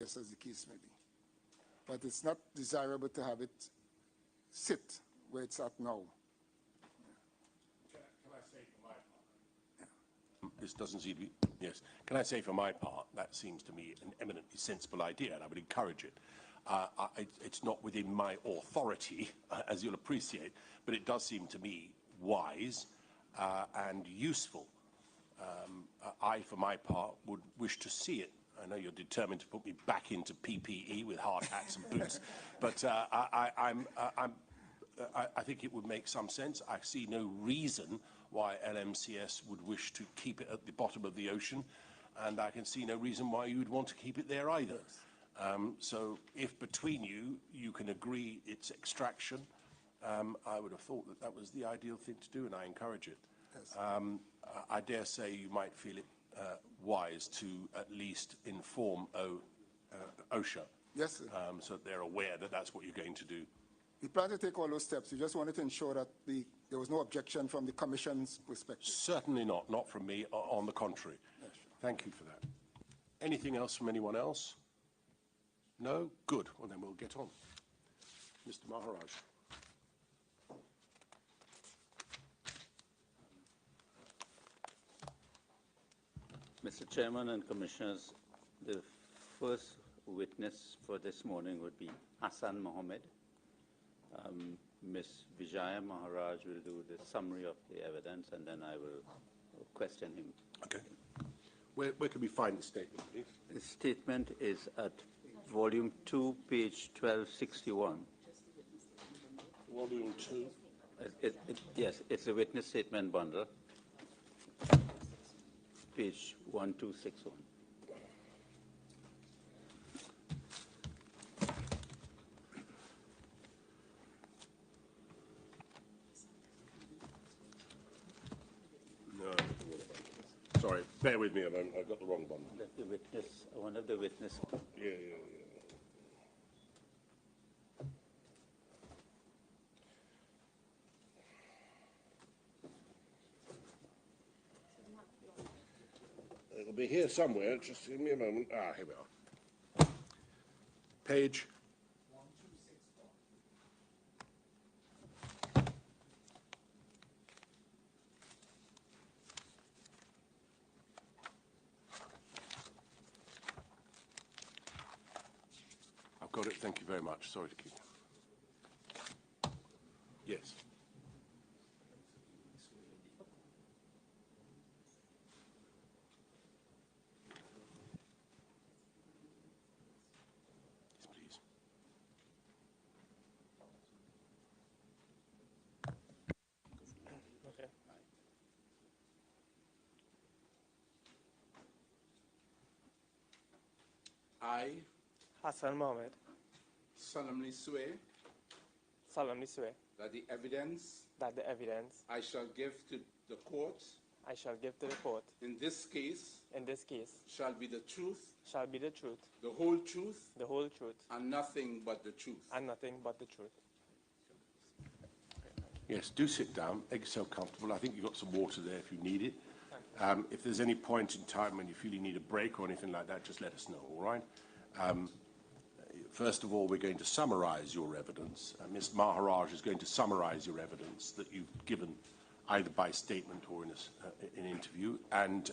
as the case may be. But it's not desirable to have it sit where it's at now. Can I say for my part? This doesn't seem to be, yes. Can I say for my part, that seems to me an eminently sensible idea, and I would encourage it. It's not within my authority, as you'll appreciate, but it does seem to me wise and useful. I, for my part, would wish to see it. I know you're determined to put me back into PPE with hard hats and boots, but I think it would make some sense. I see no reason why LMCS would wish to keep it at the bottom of the ocean, and I can see no reason why you would want to keep it there either. So if between you can agree its extraction, I would have thought that that was the ideal thing to do, and I encourage it. Yes. I dare say you might feel it wise to at least inform OSHA, yes, so that they're aware that that's what you're going to do. We plan to take all those steps. We just wanted to ensure that there was no objection from the Commission's perspective. Certainly not. Not from me. On the contrary. Yes, sure. Thank you for that. Anything else from anyone else? No? Good. Well, then we'll get on. Mr. Maharaj. Mr. Chairman and Commissioners, the first witness for this morning would be Hassan Mohammed. Ms. Vijaya Maharaj will do the summary of the evidence, and then I will question him. Okay. Where can we find the statement, please? The statement is at Volume 2, page 1261. Volume 2? Yes, it's a witness statement bundle. Page 1261. No. Sorry, bear with me a moment. I've got the wrong bundle. The witness, one of the witnesses. Yeah. It'll be here somewhere. Just give me a moment. Ah, here we are. Page 1261. I've got it. Thank you very much. Sorry to keep you. Yes. I, Hassan Mohammed, solemnly swear that the evidence I shall give to the court in this case shall be the truth, the whole truth, and nothing but the truth. Yes, do sit down. Make yourself comfortable. I think you've got some water there if you need it. If there's any point in time when you feel you need a break or anything like that, just let us know, all right? First of all, we're going to summarize your evidence. Ms. Maharaj is going to summarize your evidence that you've given either by statement or in an interview. And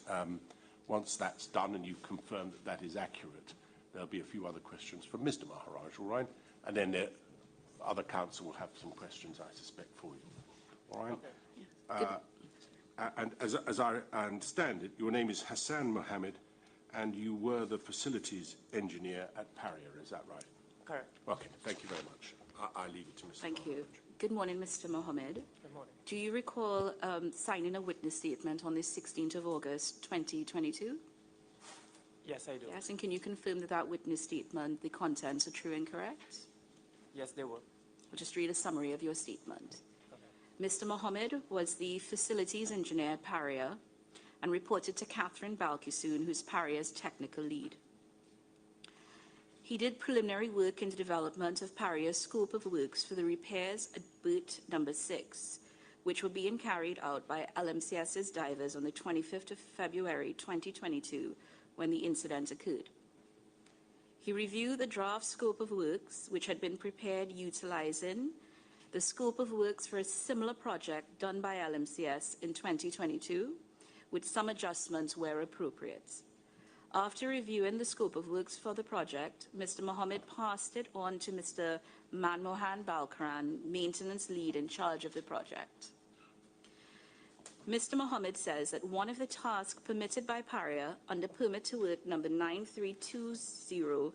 once that's done and you've confirmed that that is accurate, there'll be a few other questions from Mr. Maharaj, all right? And then the other counsel will have some questions, I suspect, for you. All right? Okay. And as I understand it, your name is Hassan Mohammed, and you were the facilities engineer at Paria, is that right? Correct. Okay, thank you very much. I leave it to Mr. Thank you. Good morning, Mr. Mohammed. Good morning. Do you recall signing a witness statement on the 16th of August, 2022? Yes, I do. Yes, and can you confirm that that witness statement, the contents are true and correct? Yes, they were. I'll just read a summary of your statement. Okay. Mr. Mohammed was the facilities engineer at Paria and reported to Catherine Balkisoon, who's Paria's technical lead. He did preliminary work in the development of Paria's scope of works for the repairs at Berth No. 6, which were being carried out by LMCS's divers on the 25th of February 2022 when the incident occurred. He reviewed the draft scope of works which had been prepared utilizing the scope of works for a similar project done by LMCS in 2022, with some adjustments where appropriate. After reviewing the scope of works for the project, Mr. Mohammed passed it on to Mr. Manmohan Balkaran, maintenance lead in charge of the project. Mr. Mohammed says that one of the tasks permitted by Paria under permit to work number 9320,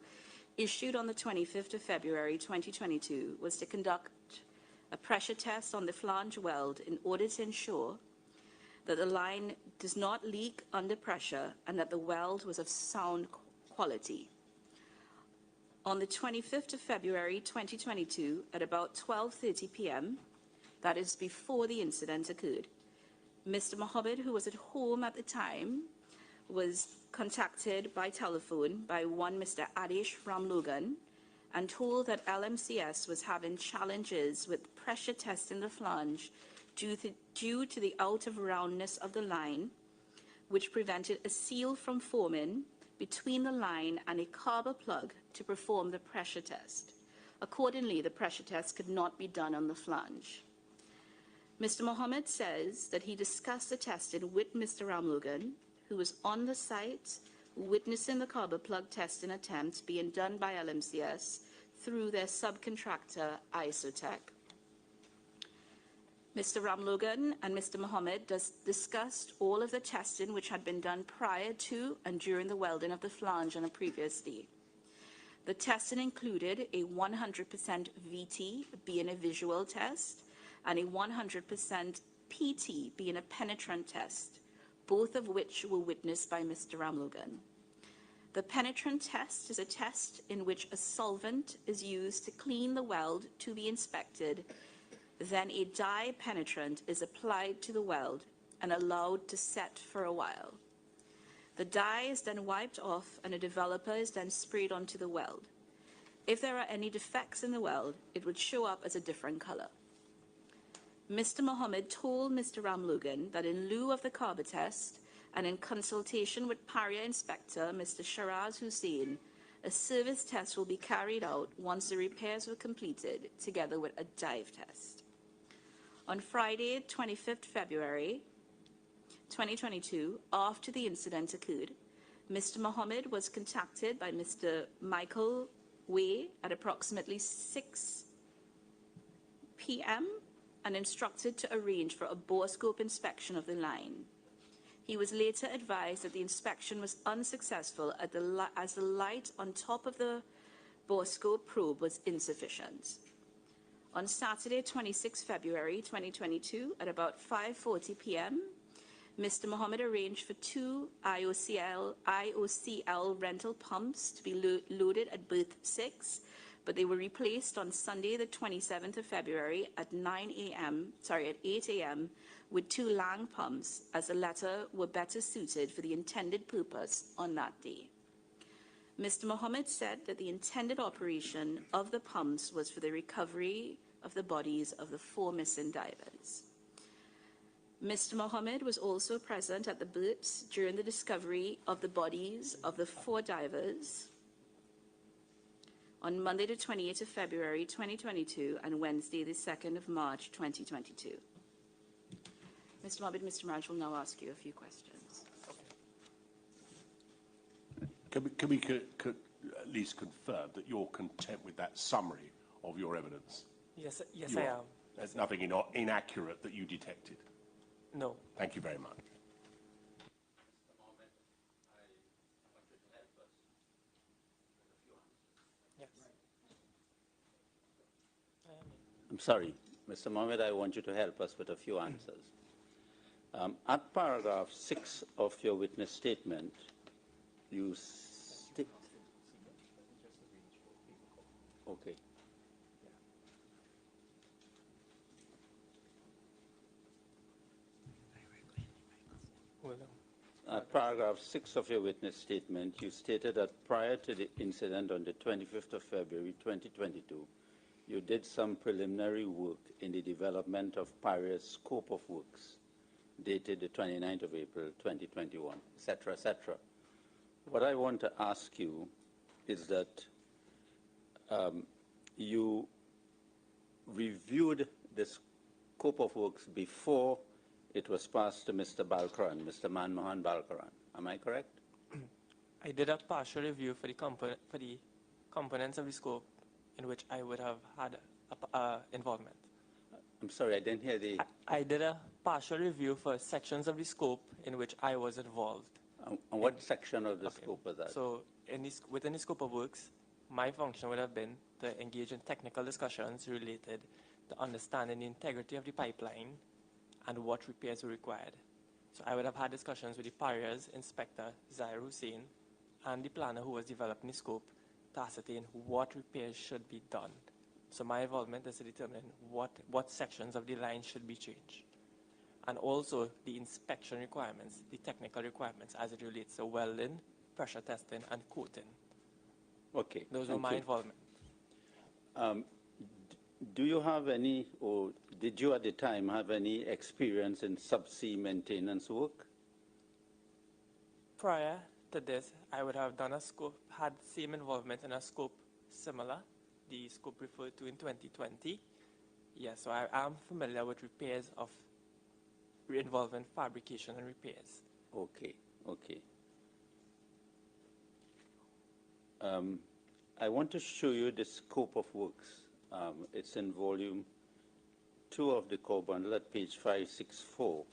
issued on the 25th of February 2022, was to conduct a pressure test on the flange weld in order to ensure that the line does not leak under pressure and that the weld was of sound quality. On the 25th of February 2022, at about 12:30 p.m., that is before the incident occurred, Mr. Mohammed, who was at home at the time, was contacted by telephone by one Mr. Adish Ramlogan and told that LMCS was having challenges with pressure testing the flange due to the out of roundness of the line, which prevented a seal from forming between the line and a carber plug to perform the pressure test. Accordingly, the pressure test could not be done on the flange. Mr. Mohammed says that he discussed the testing with Mr. Ramlogan, who was on the site witnessing the carber plug testing attempt being done by LMCS through their subcontractor Isotech. Mr. Ramlogan and Mr. Mohammed discussed all of the testing which had been done prior to and during the welding of the flange on a previous day. The testing included a 100% VT being a visual test and a 100% PT being a penetrant test, both of which were witnessed by Mr. Ramlogan. The penetrant test is a test in which a solvent is used to clean the weld to be inspected. Then a dye penetrant is applied to the weld and allowed to set for a while. The dye is then wiped off and a developer is then sprayed onto the weld. If there are any defects in the weld, it would show up as a different color. Mr. Mohammed told Mr. Ramlogan that in lieu of the carber test and in consultation with Paria Inspector Mr. Shiraz Hussain, a service test will be carried out once the repairs were completed, together with a dive test. On Friday, 25th February 2022, after the incident occurred, Mr. Mohammed was contacted by Mr. Michael Way at approximately 6 p.m. and instructed to arrange for a borescope inspection of the line. He was later advised that the inspection was unsuccessful as the light on top of the borescope probe was insufficient. On Saturday, 26 February 2022, at about 5:40 p.m., Mr. Mohammed arranged for 2 IOCL rental pumps to be loaded at Berth 6, but they were replaced on Sunday, the 27th of February at 8 a.m. with 2 Lang pumps, as the latter were better suited for the intended purpose on that day. Mr. Mohammed said that the intended operation of the pumps was for the recovery of the bodies of the 4 missing divers. Mr. Mohammed was also present at the berths during the discovery of the bodies of the 4 divers on Monday, the 28th of February 2022 and Wednesday, the 2nd of March 2022. Mr. Mohammed, Mr. Raj will now ask you a few questions. Can we at least confirm that you're content with that summary of your evidence? Yes, I am. There's nothing inaccurate that you detected? No. Thank you very much. Yes. I'm sorry, Mr. Mohammed, I want you to help us with a few answers. At paragraph 6 of your witness statement, you state... Okay. At paragraph 6 of your witness statement, you stated that prior to the incident on the 25th of February 2022, you did some preliminary work in the development of Paria's scope of works, dated the 29th of April 2021, etc., etc. What I want to ask you is that you reviewed the scope of works before it was passed to Mr. Balkaran, Mr. Manmohan Balkaran. Am I correct? I did a partial review for the components of the scope in which I would have had involvement. I'm sorry, I didn't hear the... I did a partial review for sections of the scope in which I was involved. And what section of the scope was that? So within the scope of works, my function would have been to engage in technical discussions related to understanding the integrity of the pipeline and what repairs were required. So I would have had discussions with the Paria's inspector, Zaire Hussein, and the planner who was developing the scope to ascertain what repairs should be done. So my involvement is to determine what sections of the line should be changed. And also the inspection requirements, the technical requirements as it relates to welding, pressure testing, and coating. Okay. Those were my involvement. Do you have any, or did you at the time have any experience in subsea maintenance work? Prior to this, I would have done a scope, had same involvement in a scope similar, the scope referred to in 2020. Yes, so I am familiar with repairs of involving fabrication and repairs. Okay, okay. I want to show you the scope of works. It's in volume 2 of the core bundle at page 564.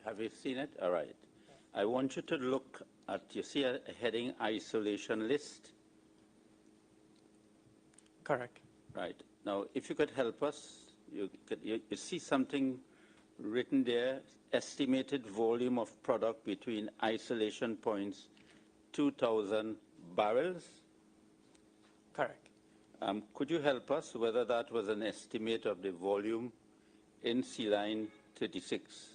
Have you seen it? All right. I want you to look at, you see a heading isolation list? Correct. Right. Now, if you could help us, you see something written there, estimated volume of product between isolation points, 2,000 barrels? Correct. Could you help us whether that was an estimate of the volume in Sealine 36?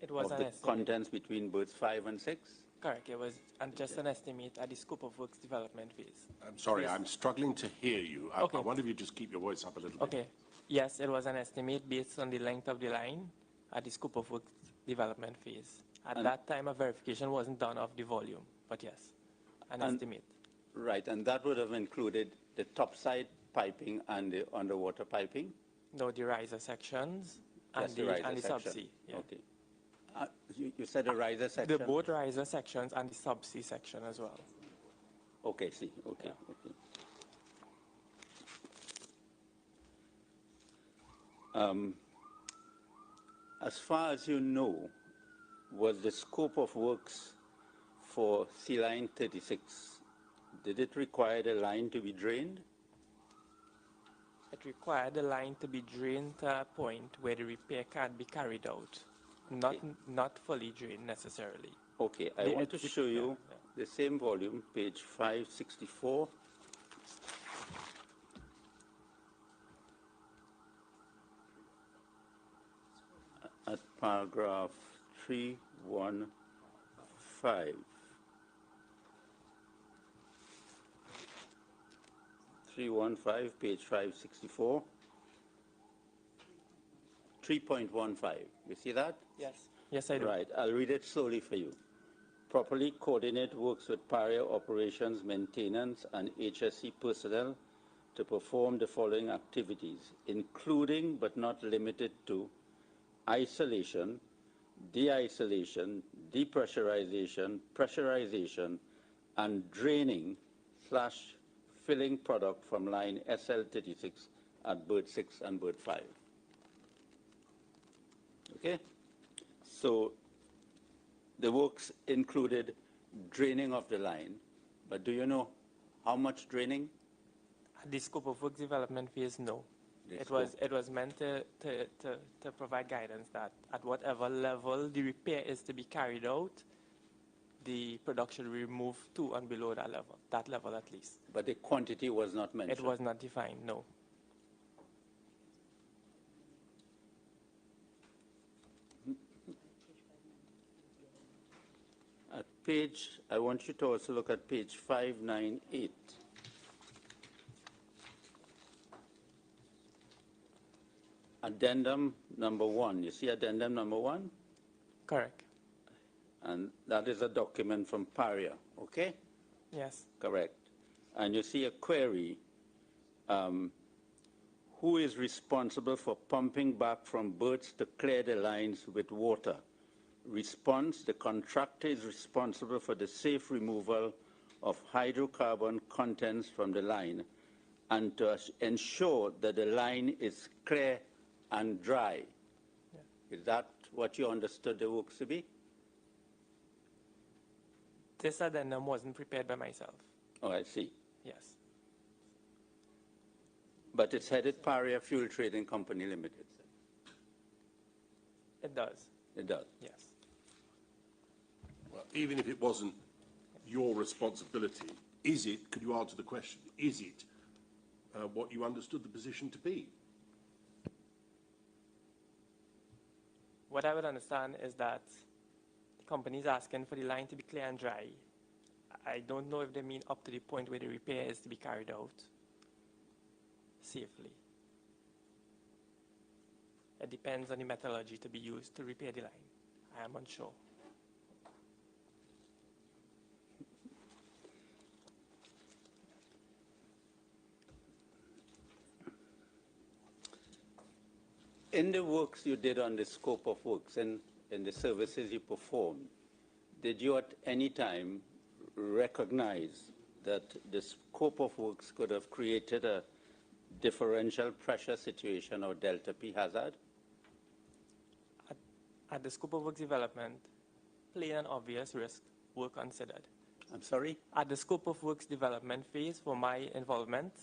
It was of the contents between berths 5 and 6? Correct. It was just an estimate at the scope of works development phase. I'm sorry, Yes. I'm struggling to hear you. Okay. I wonder if you just keep your voice up a little bit. Okay. Yes, it was an estimate based on the length of the line at the scope of works development phase. At that time, a verification wasn't done of the volume, but yes, an estimate. Right, and that would have included the topside piping and the underwater piping? No, the riser sections and the riser the section. subsea. Yeah. Okay. You said the riser section? The both riser sections and the subsea section as well. Okay, see, okay, okay. As far as you know, was the scope of works for Sealine 36, did it require the line to be drained? It required the line to be drained to a point where the repair can be carried out, not fully drained necessarily. Okay, I want to show you the same volume, page 564. At paragraph 315. 315, page 564. 3.15. You see that? Yes. Yes, I do. Right. I'll read it slowly for you. Properly coordinate works with Paria operations, maintenance, and HSC personnel to perform the following activities, including but not limited to isolation, de-isolation, depressurization, pressurization, and draining / filling product from line SL36 at berth 6 and berth 5. Okay? So the works included draining of the line, but do you know how much draining? The scope of work development phase, no. It was meant to provide guidance that at whatever level the repair is to be carried out, the product should be removed to and below that level at least. But the quantity was not mentioned? It was not defined, no. I want you to also look at page 598. Addendum number 1. You see addendum number 1? Correct. And that is a document from Paria, okay? Yes. Correct. And you see a query, who is responsible for pumping back from berths to clear the lines with water? Response, the contractor is responsible for the safe removal of hydrocarbon contents from the line and to ensure that the line is clear and dry. Yeah. Is that what you understood the works to be? This addendum wasn't prepared by myself. Oh, I see. Yes. But it's headed Paria Fuel Trading Company Limited. It does. It does? Yes. Well, even if it wasn't your responsibility, is it, could you answer the question, is it what you understood the position to be? What I would understand is that the company is asking for the line to be clear and dry. I don't know if they mean up to the point where the repair is to be carried out safely. It depends on the methodology to be used to repair the line. I am unsure. In the works you did on the scope of works and in the services you performed, did you at any time recognize that the scope of works could have created a differential pressure situation or delta P hazard? At the scope of works development, plain and obvious risks were considered. I'm sorry? At the scope of works development phase for my involvement,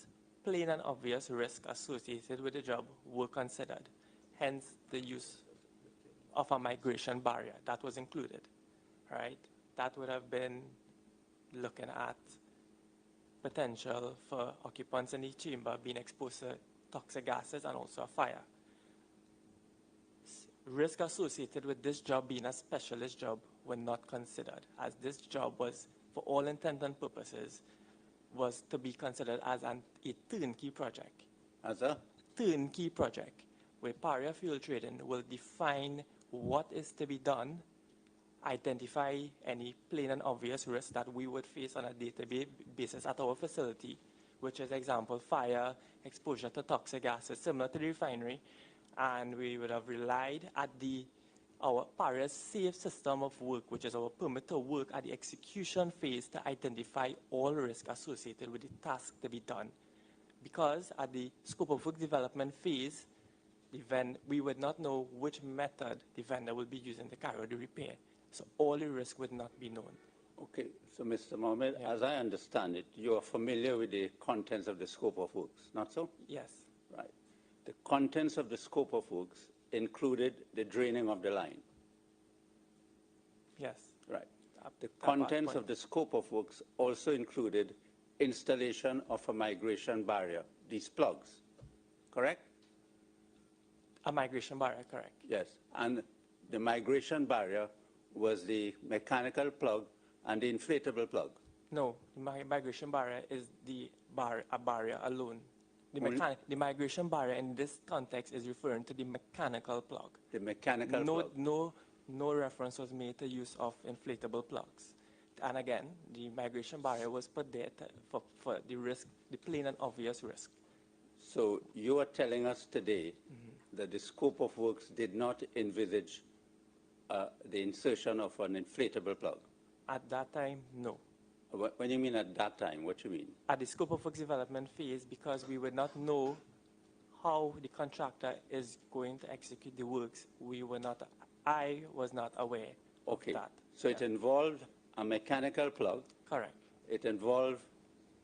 plain and obvious risks associated with the job were considered. Hence the use of a migration barrier that was included, right? That would have been looking at potential for occupants in the chamber being exposed to toxic gases and also a fire. Risk associated with this job being a specialist job were not considered, as this job was, for all intents and purposes, was to be considered as a turnkey project. As a? Turnkey project, where Paria Fuel Trading will define what is to be done, identify any plain and obvious risks that we would face on a day-to-day basis at our facility, which is, example, fire, exposure to toxic gases, similar to the refinery, and we would have relied at our Paria's safe system of work, which is our permit to work at the execution phase to identify all risks associated with the task to be done. Because at the scope of work development phase, we would not know which method the vendor will be using to carry out the repair. So all the risk would not be known. Okay, so Mr. Mohammed, yeah, as I understand it, you are familiar with the contents of the scope of works, not so? Yes. Right. The contents of the scope of works included the draining of the line. Yes. Right. The contents of the scope of works also included installation of a migration barrier, these plugs, correct? A migration barrier, correct. Yes, and the migration barrier was the mechanical plug and the inflatable plug. No, the migration barrier is a barrier alone. The migration barrier in this context is referring to the mechanical plug. The mechanical plug. No reference was made to use of inflatable plugs. And again, the migration barrier was put there for the risk, the plain and obvious risk. So you are telling us today that the scope of works did not envisage the insertion of an inflatable plug? At that time, no. When you mean at that time, what do you mean? At the scope of works development phase, because we would not know how the contractor is going to execute the works, I was not aware of that. So it involved a mechanical plug. Correct. It involved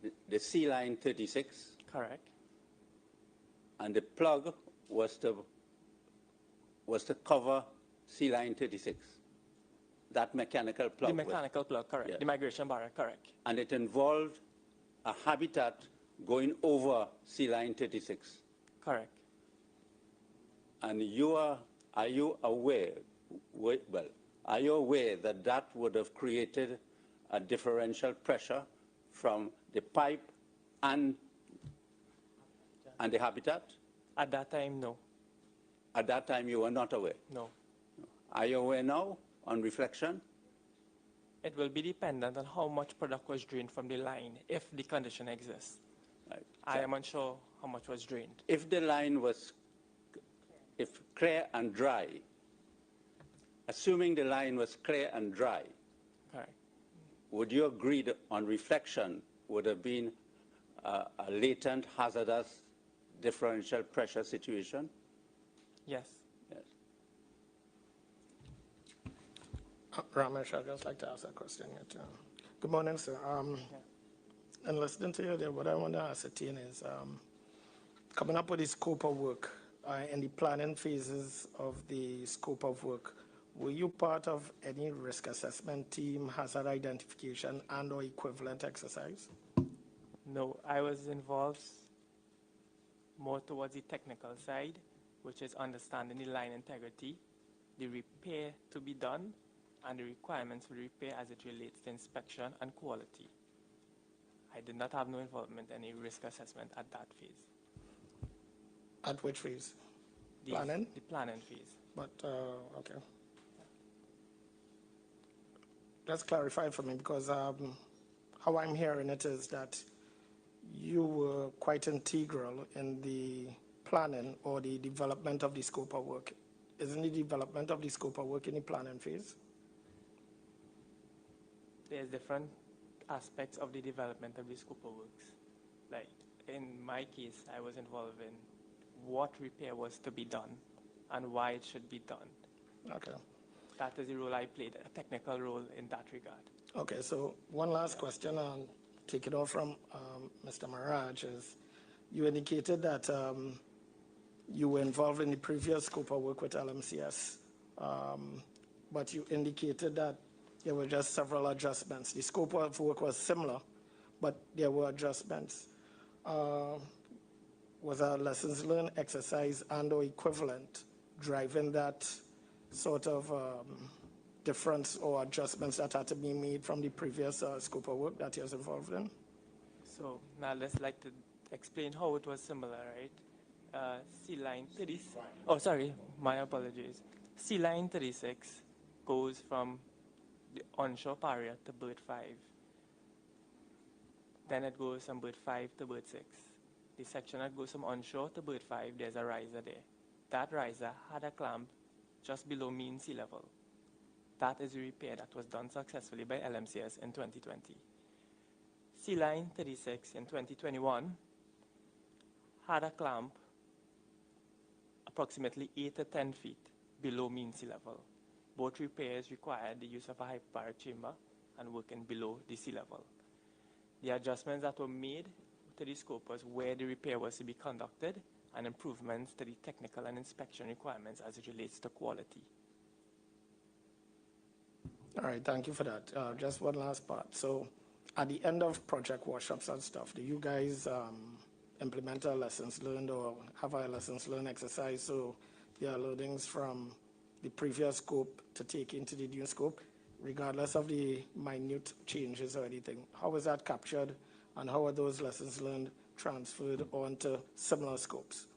the Sealine 36. Correct. And the plug was to cover Sealine 36. that mechanical plug. The mechanical plug, correct. Yeah. The migration barrier, correct. And it involved a habitat going over Sealine 36. Correct. And are you aware that that would have created a differential pressure from the pipe and the habitat? At that time, no. At that time, you were not aware? No. Are you aware now, on reflection? It will be dependent on how much product was drained from the line, if the condition exists. Right. I am unsure how much was drained. If the line was clear and dry, assuming the line was clear and dry, Correct. would you agree that on reflection would have been a latent hazardous differential pressure situation? Yes. Yes. Ramesh, I'd just like to ask a question here too. Good morning, sir. And listening to you there, what I want to ascertain is, coming up with the scope of work, in the planning phases of the scope of work, were you part of any risk assessment team, hazard identification, and or equivalent exercise? No, I was involved more towards the technical side, which is understanding the line integrity, the repair to be done, and the requirements for the repair as it relates to inspection and quality. I did not have no involvement in any risk assessment at that phase. At which phase? Planning? The planning phase. But, okay. Just clarify for me, because how I'm hearing it is that you were quite integral in the planning or the development of the scope of work. Isn't the development of the scope of work in the planning phase? There's different aspects of the development of the scope of works. Like in my case, I was involved in what repair was to be done and why it should be done. Okay. That is the role I played, a technical role in that regard. Okay, so one last question, take it off from Mr. Maraj, is you indicated that you were involved in the previous scope of work with LMCS, but you indicated that there were just several adjustments. The scope of work was similar, but there were adjustments. Was a lessons learned exercise and or equivalent driving that sort of difference or adjustments that had to be made from the previous scope of work that you was involved in? So now let's like to explain how it was similar, right? Sealine 36. Oh, sorry, my apologies. Sealine 36 goes from the onshore Paria to Berth 5. Then it goes from Berth 5 to Berth 6. The section that goes from onshore to Berth 5, there's a riser there. That riser had a clamp just below mean sea level. That is a repair that was done successfully by LMCS in 2020. Sealine 36 in 2021 had a clamp approximately 8 to 10 feet below mean sea level. Both repairs required the use of a hyperbaric chamber and working below the sea level. The adjustments that were made to the scope was where the repair was to be conducted and improvements to the technical and inspection requirements as it relates to quality. All right, thank you for that. Just one last part. So at the end of project workshops and stuff, do you guys implement a lessons learned or have a lessons learned exercise so there are learnings from the previous scope to take into the new scope, regardless of the minute changes or anything? How is that captured and how are those lessons learned transferred onto similar scopes?